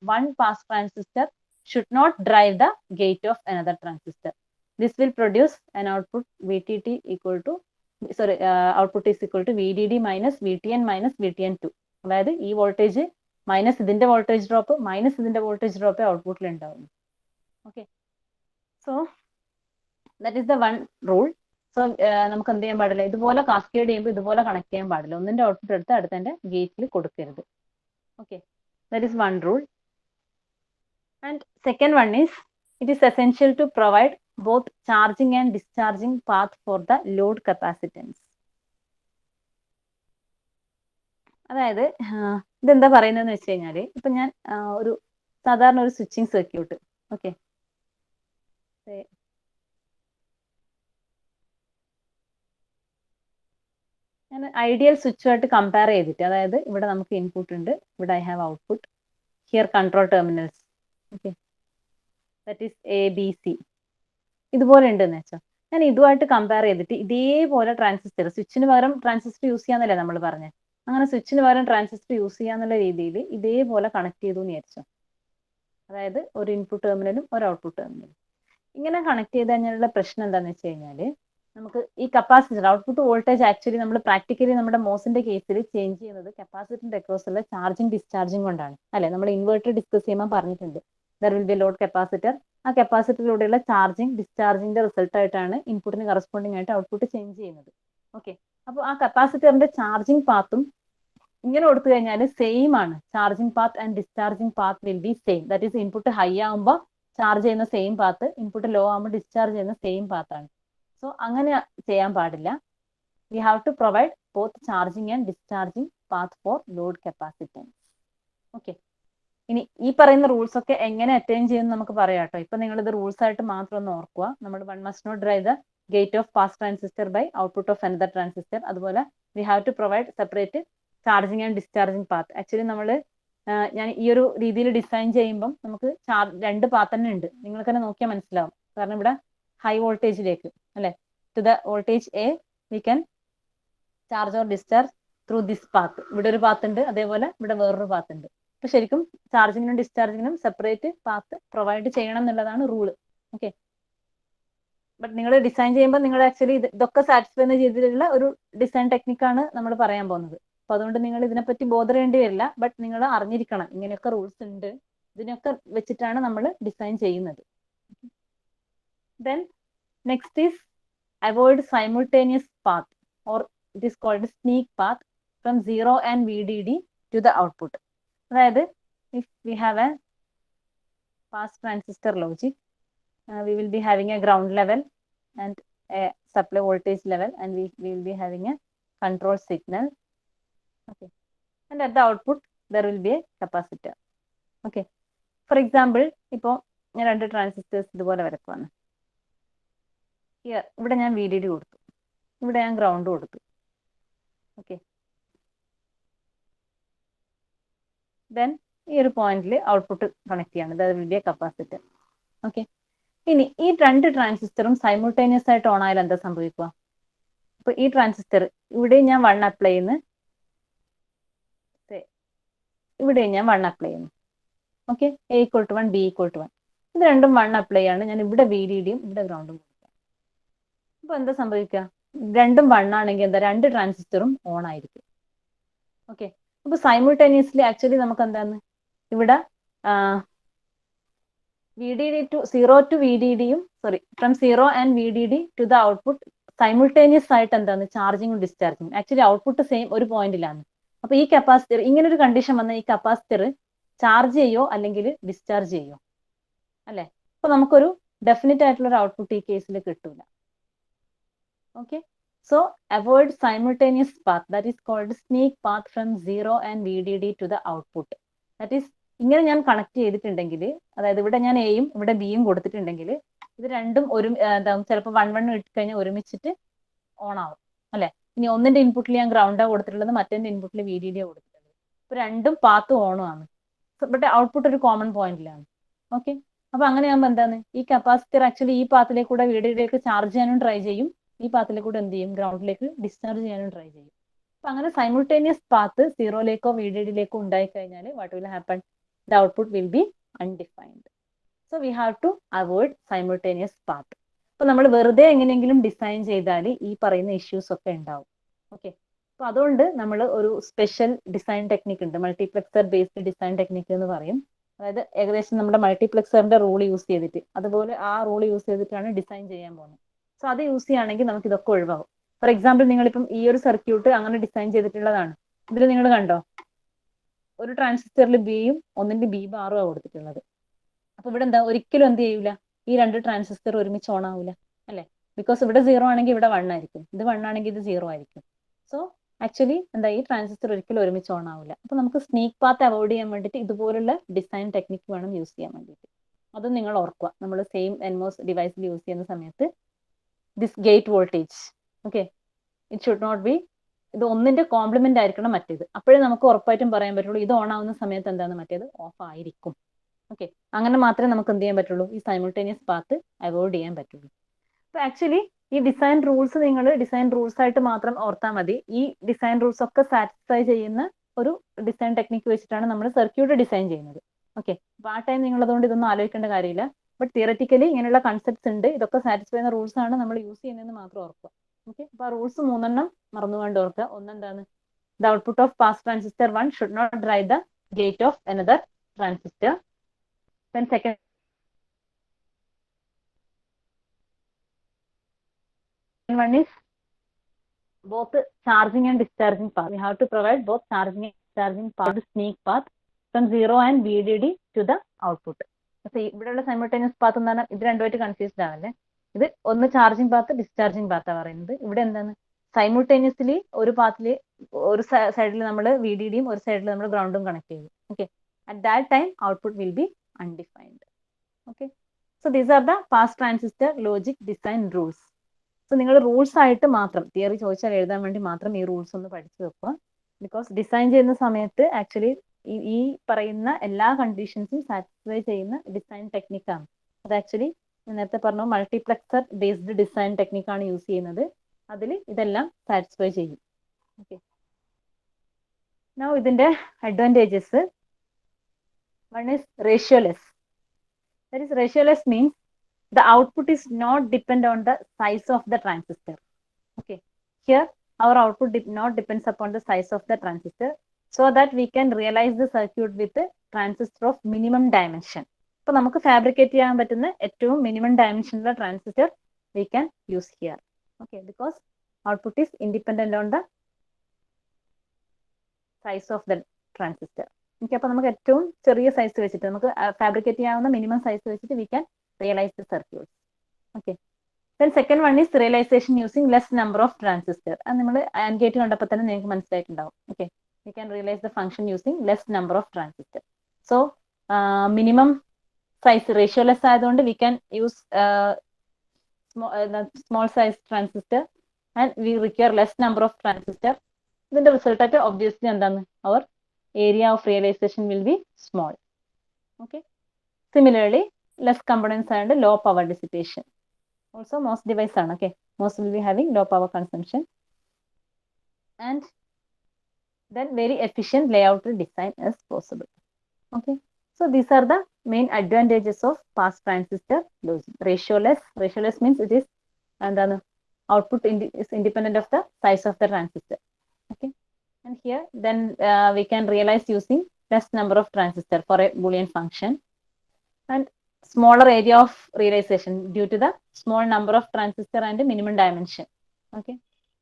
one pass transistor should not drive the gate of another transistor. This will produce an output VTT equal to output is equal to VDD minus VTN minus VTN2. അതായത് ഈ voltage minus ഇതിന്റെ voltage drop minus ഇതിന്റെ voltage drop ഔട്ട്പുട്ടിൽ ഉണ്ടാവും. Okay, so that is the one rule. So നമുക്ക് എന്ത് ചെയ്യാൻ പാടില്ല? ഇതുപോലെ കാസ്കേഡ് ചെയ്യുമ്പോൾ ഇതുപോലെ കണക്ട് ചെയ്യാൻ പാടില്ല. ഒന്നിന്റെ ഔട്ട്പുട്ട് എടുത്ത് അടുത്തതിന്റെ ഗേറ്റിൽ കൊടുക്കരുത്. Okay, that is one rule. And second one is it is essential to provide both charging and discharging path for the load capacitance. അതായത് ഇതെന്താ പറയുന്നതെന്ന് വെച്ച് കഴിഞ്ഞാൽ, ഇപ്പൊ ഞാൻ ഒരു സാധാരണ ഒരു സ്വിച്ചിങ് സർക്യൂട്ട്, ഓക്കെ, ഞാൻ ഐഡിയൽ സ്വിച്ചുമായിട്ട് കമ്പയർ ചെയ്തിട്ട്, അതായത് ഇവിടെ നമുക്ക് ഇൻപുട്ട് ഉണ്ട്, ഇവിടെ I have output, here control terminals, okay, that is ABC, ഇതുപോലെ ഉണ്ടെന്ന് വെച്ചാൽ ഞാൻ ഇതുമായിട്ട് കമ്പയർ ചെയ്തിട്ട് ഇതേപോലെ ട്രാൻസിസ്റ്റർ, സ്വിച്ചിന് പകരം ട്രാൻസിസ്റ്റർ യൂസ് ചെയ്യാന്നല്ലേ നമ്മൾ പറഞ്ഞത്, അങ്ങനെ സ്വിച്ചിന് പകരം ട്രാൻസിസ്റ്റർ യൂസ് ചെയ്യാന്നുള്ള രീതിയിൽ ഇതേപോലെ കണക്ട് ചെയ്തു എന്ന് വിചാരിച്ചോ. അതായത് ഒരു ഇൻപുട്ട് ടെർമിനലും ഒരു ഔട്ട്പുട്ട് ടെർമിനലും ഇങ്ങനെ കണക്ട് ചെയ്ത് കഴിഞ്ഞാലുള്ള പ്രശ്നം എന്താണെന്ന് വെച്ച് കഴിഞ്ഞാൽ നമുക്ക് ഈ കപ്പാസിറ്റർ ഔട്ട്പുട്ട് വോൾട്ടേജ് ആക്ച്വലി നമ്മൾ പ്രാക്ടിക്കലി നമ്മുടെ മോസിന്റെ കേസിൽ ചേഞ്ച് ചെയ്യുന്നത് കപ്പാസിറ്ററിന്റെ അക്രോസ് ഉള്ള ചാർജിങ് ഡിസ്ചാർജിങ് കൊണ്ടാണ് അല്ലെ. നമ്മൾ ഇൻവേർട്ടർ ഡിസ്കസ് ചെയ്യുമ്പോൾ പറഞ്ഞിട്ടുണ്ട് there will be load capacitor. ആ കപ്പാസിറ്ററിലൂടെയുള്ള ചാർജിങ് ഡിസ്ചാർജിന്റെ റിസൾട്ട് ആയിട്ടാണ് ഇൻപുട്ടിന് കറസ്പോണ്ടിങ് ആയിട്ട് ഔട്ട്പുട്ട് ചേഞ്ച് ചെയ്യുന്നത്. ഓക്കെ, അപ്പോൾ ആ കപ്പാസിറ്ററിന്റെ ചാർജിങ് പാത്തും ഇങ്ങനെ കൊടുത്തു കഴിഞ്ഞാൽ സെയിം ആണ്. Charging path and discharging path will be same. That is input high ആകുമ്പോൾ ചാർജ് ചെയ്യുന്ന സെയിം പാത്ത്, ഇൻപുട്ട് ലോ ആകുമ്പോൾ ഡിസ്ചാർജ് ചെയ്യുന്ന സെയിം പാത്താണ്. സോ അങ്ങനെ ചെയ്യാൻ പാടില്ല. We have to provide both charging and discharging path for load capacitance. Okay, ഇനി ഈ പറയുന്ന റൂൾസ് ഒക്കെ എങ്ങനെ അറ്റൈൻ ചെയ്യുമെന്ന് നമുക്ക് പറയാം കേട്ടോ. ഇപ്പൊ നിങ്ങൾ ഇത് റൂൾസ് ആയിട്ട് മാത്രം ഒന്ന് ഓർക്കുക. നമ്മൾ one must not drive the gate of pass transistor by output of another transistor. അതുപോലെ we have to provide separate charging and discharging path. Actually നമ്മൾ ഞാൻ ഈ ഒരു രീതിയിൽ ഡിസൈൻ ചെയ്യുമ്പം നമുക്ക് രണ്ട് പാത്ത് തന്നെ ഉണ്ട്. നിങ്ങൾക്ക് തന്നെ നോക്കിയാൽ മനസ്സിലാവും. കാരണം ഇവിടെ ഹൈ വോൾട്ടേജിലേക്ക് അല്ലെ, to the voltage A we can charge or discharge through this path. ഇവിടെ ഒരു പാത്ത് ഉണ്ട്, അതേപോലെ ഇവിടെ വേറൊരു പാത്ത് ഉണ്ട്. അപ്പൊ ശരിക്കും ചാർജിങ്ങിനും ഡിസ്ചാർജിങ്ങിനും സെപ്പറേറ്റ് പാത്ത് പ്രൊവൈഡ് ചെയ്യണം എന്നുള്ളതാണ് റൂള്. ഓക്കെ, ബട്ട് നിങ്ങൾ ഡിസൈൻ ചെയ്യുമ്പോൾ നിങ്ങൾ ആക്ച്വലി ഇതൊക്കെ സാറ്റിസ്ഫൈ ചെയ്യുന്ന രീതിയിലുള്ള ഒരു ഡിസൈൻ ടെക്നിക്കാണ് നമ്മൾ പറയാൻ പോകുന്നത്. അപ്പൊ അതുകൊണ്ട് നിങ്ങൾ ഇതിനെപ്പറ്റി ബോധറേണ്ടി വരില്ല. ബട്ട് നിങ്ങൾ അറിഞ്ഞിരിക്കണം ഇങ്ങനെയൊക്കെ റൂൾസ് ഉണ്ട്, ഇതിനൊക്കെ വെച്ചിട്ടാണ് നമ്മൾ ഡിസൈൻ ചെയ്യുന്നത്. Then next is avoid simultaneous path or it is called sneak path from 0 and VDD to the output. അതായത് if we have a pass transistor logic, we will be having a ground level and a supply voltage level, and we will be having a control signal. Okay, and at the output there will be a capacitor. Okay, for example, ഇപ്പോൾ ഞാൻ രണ്ട് transistors ഇതുപോലെ വരക്കുവാണ്. ഇവിടെ ഞാൻ VDD കൊടുത്തു, ഇവിടെ ഞാൻ ground കൊടുത്തു. ഓക്കെ, ദെൻ ഈ ഒരു പോയിന്റിൽ ഔട്ട്പുട്ട് കണക്ട് ചെയ്യാണ്, that will be A capacitor. Okay, ഇനി ഈ രണ്ട് ട്രാൻസിസ്റ്ററും സൈമിൾട്ടേനിയസ് ആയിട്ട് ഓൺ ആയാൽ എന്താ സംഭവിക്കുക? അപ്പൊ ഈ ട്രാൻസിസ്റ്റർ ഇവിടെ ഞാൻ 1 അപ്ലൈ ചെയ്യുന്നു, ഇവിടെ ഞാൻ 1 അപ്ലൈ ചെയ്യുന്നു. Okay, A = 1, B = 1. ഇത് രണ്ടും 1 അപ്ലൈ ആണ്. ഞാൻ ഇവിടെ VDDയും ഇവിടെ ഗ്രൗണ്ടും കൊടുക്കാം. അപ്പൊ എന്താ സംഭവിക്കുക? രണ്ടും 1 ആണെങ്കിൽ എന്താ, രണ്ട് ട്രാൻസിസ്റ്ററും ഓൺ ആയിരിക്കും. ഓക്കെ, അപ്പൊ സൈമിൾട്ടേനിയസ്ലി ആക്ച്വലി നമുക്ക് എന്താണ് ഇവിടെ VDD to 0 to VDDയും from 0 and VDD to the output simultaneous ആയിട്ട് എന്താണ് ചാർജിങ്ങും ഡിസ്ചാർജിങ്ങും. ആക്ച്വലി ഔട്ട്പുട്ട് സെയിം ഒരു പോയിന്റിലാണ്. അപ്പൊ ഈ കപ്പാസിറ്റർ ഇങ്ങനെ ഒരു കണ്ടീഷൻ വന്ന ഈ കപ്പാസിറ്റർ ചാർജ് ചെയ്യോ അല്ലെങ്കിൽ ഡിസ്ചാർജ് ചെയ്യോ അല്ലെ. അപ്പൊ നമുക്കൊരു ഡെഫിനറ്റ് ആയിട്ടുള്ള ഒരു ഔട്ട്പുട്ട് ഈ കേസിൽ കിട്ടൂല. Okay, so avoid simultaneous path, that is called sneak path from 0 and VDD to the output. That is, ഇങ്ങനെ ഞാൻ കണക്ട് ചെയ്തിട്ടുണ്ടെങ്കിൽ, അതായത് ഇവിടെ ഞാൻ എയും ഇവിടെ ബിയും കൊടുത്തിട്ടുണ്ടെങ്കിൽ ഇത് രണ്ടും ചിലപ്പോൾ 1 ഇട്ട് കഴിഞ്ഞാൽ ഒരുമിച്ചിട്ട് ഓൺ ആവും അല്ലെ. ഇനി ഒന്നിന്റെ ഇൻപുട്ടിൽ ഞാൻ ഗ്രൗണ്ടാ കൊടുത്തിട്ടുള്ളത്, മറ്റേ ഇൻപുട്ടിൽ VDD കൊടുത്തിട്ടുള്ളത്. ഇപ്പൊ രണ്ടും പാത്ത് ഓണും ആണ്, ബട്ട് ഔട്ട്പുട്ട് ഒരു കോമൺ പോയിന്റിലാണ്. ഓക്കെ, അപ്പൊ അങ്ങനെയാകുമ്പോൾ എന്താണ്, ഈ കപ്പാസിറ്റർ ആക്ച്വലി ഈ പാത്തിലേക്ക് കൂടെ VDDയിലേക്ക് ചാർജ് ചെയ്യാനും ട്രൈ ചെയ്യും, ഈ പാത്തിലേക്ക് കൂടെ എന്ത് ചെയ്യും, ഗ്രൗണ്ടിലേക്ക് ഡിസ്ചാർജ് ചെയ്യാനും ട്രൈ ചെയ്യും. അപ്പൊ അങ്ങനെ സൈമിൾട്ടേനിയസ് പാത്ത് 0ലേക്കോ VDDയിലേക്കോ ഉണ്ടായി കഴിഞ്ഞാൽ what will happen, the output will be undefined. So we have to avoid simultaneous path. അപ്പൊ നമ്മൾ വെറുതെ എങ്ങനെയെങ്കിലും ഡിസൈൻ ചെയ്താൽ ഈ പറയുന്ന ഇഷ്യൂസ് ഒക്കെ ഉണ്ടാവും. ഓക്കെ, അപ്പൊ അതുകൊണ്ട് നമ്മൾ ഒരു സ്പെഷ്യൽ ഡിസൈൻ ടെക്നിക് ഉണ്ട്, മൾട്ടിപ്ലക്സർ ബേസ്ഡ് ഡിസൈൻ ടെക്നിക് എന്ന് പറയും. അതായത് ഏകദേശം നമ്മുടെ മൾട്ടിപ്ലക്സറിന്റെ റൂൾ യൂസ് ചെയ്തിട്ട്, അതുപോലെ ആ റൂൾ യൂസ് ചെയ്തിട്ടാണ് ഡിസൈൻ ചെയ്യാൻ പോകുന്നത്. സോ അത് യൂസ് ചെയ്യുകയാണെങ്കിൽ നമുക്ക് ഇതൊക്കെ ഒഴിവാകും. ഫോർ എക്സാമ്പിൾ, നിങ്ങളിപ്പം ഈ ഒരു സർക്യൂട്ട് അങ്ങനെ ഡിസൈൻ ചെയ്തിട്ടുള്ളതാണ്. ഇതിൽ നിങ്ങൾ കണ്ടോ, ഒരു ട്രാൻസിസ്റ്ററിൽ ബിയും ഒന്നിന്റെ B ബാറും കൊടുത്തിട്ടുള്ളത്. അപ്പൊ ഇവിടെ എന്താ, ഒരിക്കലും എന്ത് ചെയ്യൂല, ഈ രണ്ട് ട്രാൻസിസ്റ്റർ ഒരുമിച്ച് ഓൺ ആവൂല അല്ലെ. ബിക്കോസ് ഇവിടെ 0 ആണെങ്കിൽ ഇവിടെ 1 ആയിരിക്കും, ഇത് 1 ആണെങ്കിൽ ഇത് 0 ആയിരിക്കും. സോ ആക്ച്വലി എന്താ, ഈ ട്രാൻസിസ്റ്റർ ഒരിക്കലും ഒരുമിച്ച് ഓൺ ആവില്ല. അപ്പൊ നമുക്ക് സ്നീക്ക് പാത്ത് അവോയ്ഡ് ചെയ്യാൻ വേണ്ടിയിട്ട് ഇതുപോലുള്ള ഡിസൈൻ ടെക്നിക്ക് വേണം യൂസ് ചെയ്യാൻ വേണ്ടിയിട്ട്. അത് നിങ്ങൾ ഓർക്കുക, നമ്മൾ സെയിം NMOS ഡിവൈസിൽ യൂസ് ചെയ്യുന്ന സമയത്ത് this gate voltage, okay, it should not be, ഇത് ഒന്നിന്റെ കോംപ്ലിമെന്റ് ആയിരിക്കണം മറ്റേത്. അപ്പോഴേ നമുക്ക് ഉറപ്പായിട്ടും പറയാൻ പറ്റുള്ളൂ ഇത് ഓൺ ആവുന്ന സമയത്ത് എന്താണ് മറ്റേത് ഓഫ് ആയിരിക്കും. ഓക്കെ, അങ്ങനെ മാത്രമേ നമുക്ക് എന്ത് ചെയ്യാൻ പറ്റുള്ളൂ, ഈ സൈമിൾട്ടേനിയസ് പാത്ത് അവോയ്ഡ് ചെയ്യാൻ പറ്റുള്ളൂ. അപ്പൊ ആക്ച്വലി ഈ ഡിസൈൻ റൂൾസ് നിങ്ങൾ ഡിസൈൻ റൂൾസ് ആയിട്ട് മാത്രം ഓർത്താൽ മതി. ഈ ഡിസൈൻ റൂൾസ് ഒക്കെ സാറ്റിസ്ഫൈ ചെയ്യുന്ന ഒരു ഡിസൈൻ ടെക്നിക്ക് വെച്ചിട്ടാണ് നമ്മൾ സർക്യൂട്ട് ഡിസൈൻ ചെയ്യുന്നത്. ഓക്കെ, അപ്പോൾ ആ ടൈം നിങ്ങൾ അതുകൊണ്ട് ഇതൊന്നും ആലോചിക്കേണ്ട കാര്യമില്ല. ബട്ട് തിയററ്റിക്കലി ഇങ്ങനെയുള്ള കൺസെപ്റ്റ്സ് ഉണ്ട്, ഇതൊക്കെ സാറ്റിസ്ഫൈ ചെയ്യുന്ന റൂൾസ് ആണ് നമ്മൾ യൂസ് ചെയ്യുന്നതെന്ന് മാത്രം ഓർക്കുക. ഓക്കെ, അപ്പോൾ ആ റൂൾസ് 3 മറന്നുകൊണ്ട് ഓർക്കുക. ഒന്നെന്താണ്? The output of pass transistor 1 should not drive the gate of another transistor. Then second one is both charging and discharging path. We have to provide both charging and discharging path to sneak path from 0 and VDD to the output. ഇവിടെയുള്ള simultaneous path എന്ന് പറഞ്ഞാൽ ഇത് രണ്ടുമായിട്ട് confused ആവല്ലേ. ഇത് ഒന്ന് charging path, discharging പാത്താ പറയുന്നത്. ഇവിടെ എന്താണ്? Simultaneously ഒരു പാത്തില് ഒരു സൈഡിൽ നമ്മൾ VDD ഒരു സൈഡിൽ നമ്മൾ ഗ്രൗണ്ടും കണക്ട് ചെയ്യും. Okay, at that time output will B undefined. Okay, so these are the pass transistor logic design rules. So നിങ്ങൾ റൂൾസ് ആയിട്ട് മാത്രം തിയറി ചോദിച്ചാൽ എഴുതാൻ വേണ്ടി മാത്രം ഈ റൂൾസ് ഒന്ന് പഠിച്ചു വെക്കുക. ബിക്കോസ് ഡിസൈൻ ചെയ്യുന്ന സമയത്ത് ആക്ച്വലി ഈ പറയുന്ന എല്ലാ കണ്ടീഷൻസും സാറ്റിസ്ഫൈ ചെയ്യുന്ന ഡിസൈൻ ടെക്നിക്കാണ്. അത് ആക്ച്വലി നേരത്തെ പറഞ്ഞു മൾട്ടിപ്ലക്സർ ബേസ്ഡ് ഡിസൈൻ ടെക്നിക്കാണ് യൂസ് ചെയ്യുന്നത്. അതിൽ ഇതെല്ലാം സാറ്റിസ്ഫൈ ചെയ്യും. ഓക്കെ, നൗ ഇതിന്റെ advantages. One is ratioless. That is, ratioless means the output is not depend on the size of the transistor. Okay, here our output not depends upon the size of the transistor, so that we can realize the circuit with a transistor of minimum dimension. So നമുക്ക് fabricate ചെയ്യാൻ പറ്റുന്ന ഏറ്റവും minimum dimension ഉള്ള transistor we can use here. Okay, because output is independent on the size of the transistor. Okay, അപ്പോൾ നമുക്ക് ഏറ്റവും ചെറിയ size വെച്ചിട്ട് നമുക്ക് ഫാബ്രിക്കേറ്റ് ചെയ്യാവുന്ന മിനിമം സൈസ് വെച്ചിട്ട് we can realise the circuit. Okay, then second one is realisation using less number of transistor. അത് നമ്മൾ ആൻഡ് ഗേറ്റ് കണ്ടപ്പോൾ തന്നെ നിങ്ങൾക്ക് മനസ്സിലായിട്ടുണ്ടാവും. Okay, we can realise the function using less number of transistor. So minimum size ratio less ആയതുകൊണ്ട് we can use small size transistor and we require less number of transistor. ഇതിന്റെ റിസൾട്ടായിട്ട് obviously എന്താണ്? അവർ area of realization will be small. Okay, similarly less components and low power dissipation. Also MOS device ആണ്. Okay, MOS will be having low power consumption and then very efficient layout design is possible. Okay, so these are the main advantages of pass transistor logic. Ratioless means it is and the output is independent of the size of the transistor. Okay, and here then we can realize using less number of transistor for a Boolean function and smaller area of realization due to the small number of transistor and minimum dimension. Okay,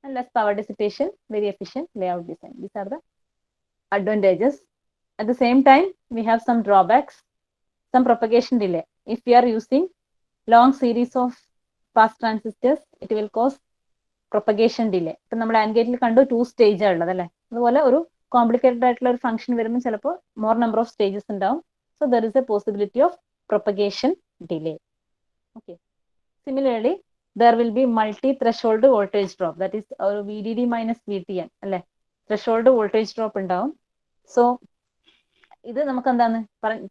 and less power dissipation, very efficient layout design. These are the advantages. At the same time we have some drawbacks, some propagation delay. If we are using long series of pass transistors, it will cause propagation delay. ഇപ്പം നമ്മൾ and ഗേറ്റിൽ കണ്ടു 2 സ്റ്റേജാണ് ഉള്ളത് അല്ലേ. അതുപോലെ ഒരു complicated ആയിട്ടുള്ള ഒരു ഫംഗ്ഷൻ വരുമ്പോൾ ചിലപ്പോൾ മോർ നമ്പർ ഓഫ് സ്റ്റേജസ് ഉണ്ടാവും. So there is A possibility of propagation delay. Okay, similarly there will be multi threshold voltage drop. That is ഒരു VDD മൈനസ് VTN അല്ലെ, ത്രെഷോൾഡ് വോൾട്ടേജ് ഡ്രോപ്പ് ഉണ്ടാവും. So ഇത് നമുക്ക് എന്താണ്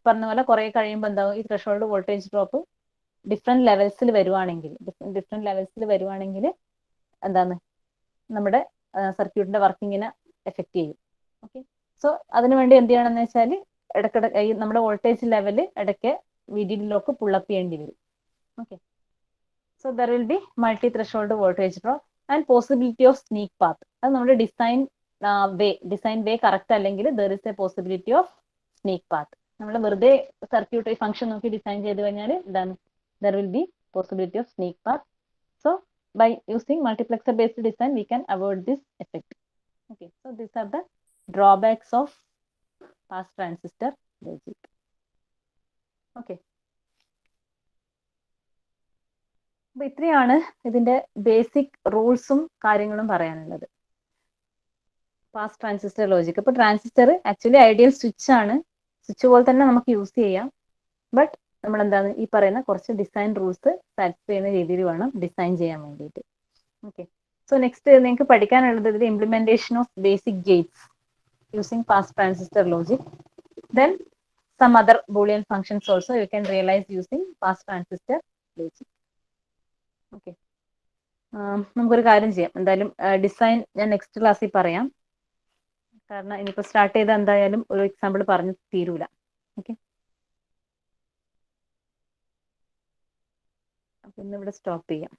പറഞ്ഞ പോലെ കുറെ കഴിയുമ്പോൾ എന്താവും? ഈ ത്രെഷോൾഡ് വോൾട്ടേജ് ഡ്രോപ്പ് ഡിഫറെന്റ് ലെവൽസിൽ വരുവാണെങ്കിൽ എന്താണ് നമ്മുടെ സർക്യൂട്ടിന്റെ വർക്കിങ്ങിനെ എഫക്ട് ചെയ്യും. ഓക്കെ, സോ അതിനുവേണ്ടി എന്ത് ചെയ്യണമെന്ന് വെച്ചാൽ ഇടയ്ക്കിടെ നമ്മുടെ വോൾട്ടേജ് ലെവൽ ഇടയ്ക്ക് VDDയിലേക്ക് പുള്ളപ്പ് ചെയ്യേണ്ടി വരും. Okay, so there will be multi threshold voltage drop and possibility of sneak path. അത് നമ്മുടെ ഡിസൈൻ വേ കറക്റ്റ് അല്ലെങ്കിൽ there is A possibility of sneak path. നമ്മൾ വെറുതെ സർക്യൂട്ട് ഫംഗ്ഷൻ നോക്കി ഡിസൈൻ ചെയ്ത് കഴിഞ്ഞാൽ എന്താണ്? There will be possibility of sneak path. So by using multiplexer based design we can avoid this effect. Okay, so these are the drawbacks of pass transistor logic. Okay, അപ്പോൾ ഇത്രയാണ് ഇതിന്റെ basic റൂൾസും കാര്യങ്ങളും പറയാനുള്ളത് pass transistor logic. അപ്പോൾ transistor actually ideal switch ആണ്. Switch പോലെ തന്നെ നമുക്ക് യൂസ് ചെയ്യാം. ബട്ട് നമ്മൾ എന്താണ് ഈ പറയുന്ന കുറച്ച് ഡിസൈൻ റൂൾസ് സാറ്റിസ്ഫൈ ചെയ്യുന്ന രീതിയിൽ വേണം ഡിസൈൻ ചെയ്യാൻ വേണ്ടിയിട്ട്. ഓക്കെ, സോ നെക്സ്റ്റ് നിങ്ങൾക്ക് പഠിക്കാനുള്ളത് ഇതിൽ implementation of basic gates using pass transistor logic. Then some other Boolean functions also you can realise using pass transistor logic. Okay, നമുക്കൊരു കാര്യം ചെയ്യാം, എന്തായാലും ഡിസൈൻ ഞാൻ നെക്സ്റ്റ് ക്ലാസ്സിൽ പറയാം. കാരണം ഇനിയിപ്പോൾ സ്റ്റാർട്ട് ചെയ്താൽ എന്തായാലും ഒരു എക്സാമ്പിൾ പറഞ്ഞു തീരൂല. ഓക്കെ, അപ്പം ഇന്നിവിടെ സ്റ്റോപ്പ് ചെയ്യാം.